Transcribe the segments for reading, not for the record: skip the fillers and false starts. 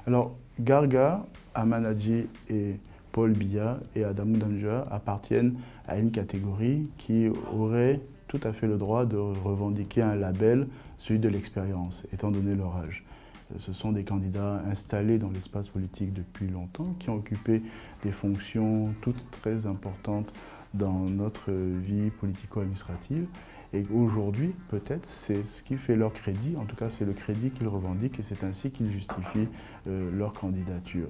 Alors, Garga, Amanadji et Paul Biya et Adamou Danjua appartiennent à une catégorie qui aurait tout à fait le droit de revendiquer un label, celui de l'expérience, étant donné leur âge. Ce sont des candidats installés dans l'espace politique depuis longtemps, qui ont occupé des fonctions toutes très importantes dans notre vie politico-administrative. Et aujourd'hui, peut-être, c'est ce qui fait leur crédit, en tout cas c'est le crédit qu'ils revendiquent et c'est ainsi qu'ils justifient leur candidature.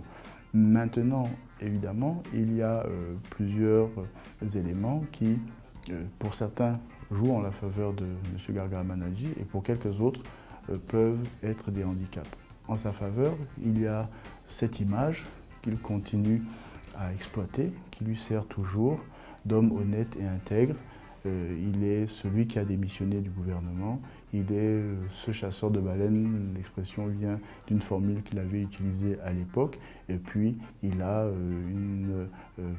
Maintenant, évidemment, il y a plusieurs éléments qui, pour certains, jouent en la faveur de M. Garga Amanadji et pour quelques autres, peuvent être des handicaps. En sa faveur, il y a cette image qu'il continue à exploiter, qui lui sert toujours d'homme honnête et intègre. Il est celui qui a démissionné du gouvernement, il est ce chasseur de baleines, l'expression vient d'une formule qu'il avait utilisée à l'époque, et puis il a une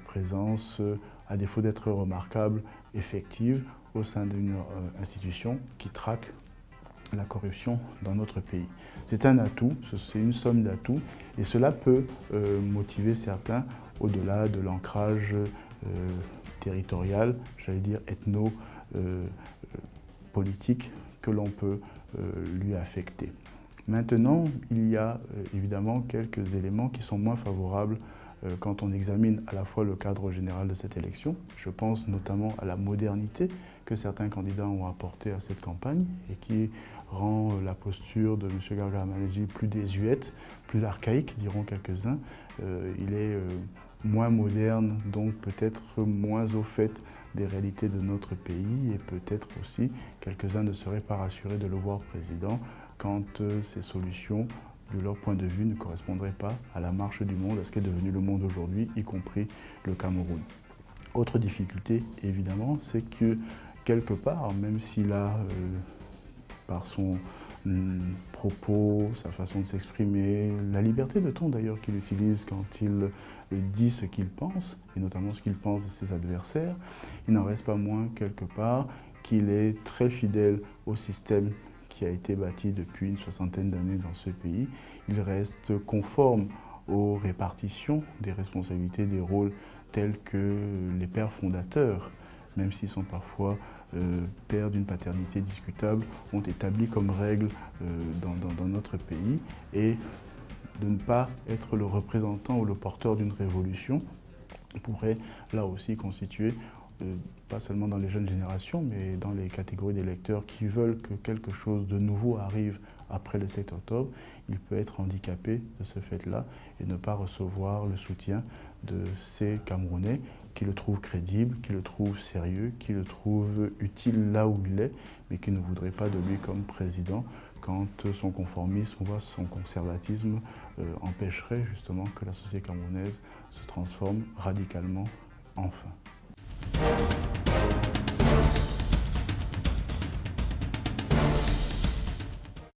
présence, à défaut d'être remarquable, effective au sein d'une institution qui traque la corruption dans notre pays. C'est un atout, c'est une somme d'atouts, et cela peut motiver certains au-delà de l'ancrage territorial, j'allais dire ethno-politique que l'on peut lui affecter. Maintenant, il y a évidemment quelques éléments qui sont moins favorables quand on examine à la fois le cadre général de cette élection. Je pense notamment à la modernité que certains candidats ont apportée à cette campagne et qui rend la posture de M. Garga Amanadji plus désuète, plus archaïque, diront quelques-uns. Il est moins moderne, donc peut-être moins au fait des réalités de notre pays et peut-être aussi quelques-uns ne seraient pas rassurés de le voir président quand ces solutions, de leur point de vue, ne correspondraient pas à la marche du monde, à ce qu'est devenu le monde aujourd'hui, y compris le Cameroun. Autre difficulté, évidemment, c'est que quelque part, même s'il a, par son propos, sa façon de s'exprimer, la liberté de ton d'ailleurs qu'il utilise quand il dit ce qu'il pense, et notamment ce qu'il pense de ses adversaires, il n'en reste pas moins quelque part qu'il est très fidèle au système qui a été bâti depuis une soixantaine d'années dans ce pays. Il reste conforme aux répartitions des responsabilités, des rôles tels que les pères fondateurs, même s'ils sont parfois pères d'une paternité discutable, ont établi comme règle dans notre pays, et de ne pas être le représentant ou le porteur d'une révolution pourrait là aussi constituer, pas seulement dans les jeunes générations, mais dans les catégories d'électeurs qui veulent que quelque chose de nouveau arrive après le 7 octobre, il peut être handicapé de ce fait-là et ne pas recevoir le soutien de ces Camerounais qui le trouvent crédible, qui le trouvent sérieux, qui le trouvent utile là où il est, mais qui ne voudraient pas de lui comme président quand son conformisme ou son conservatisme empêcherait justement que la société camerounaise se transforme radicalement enfin.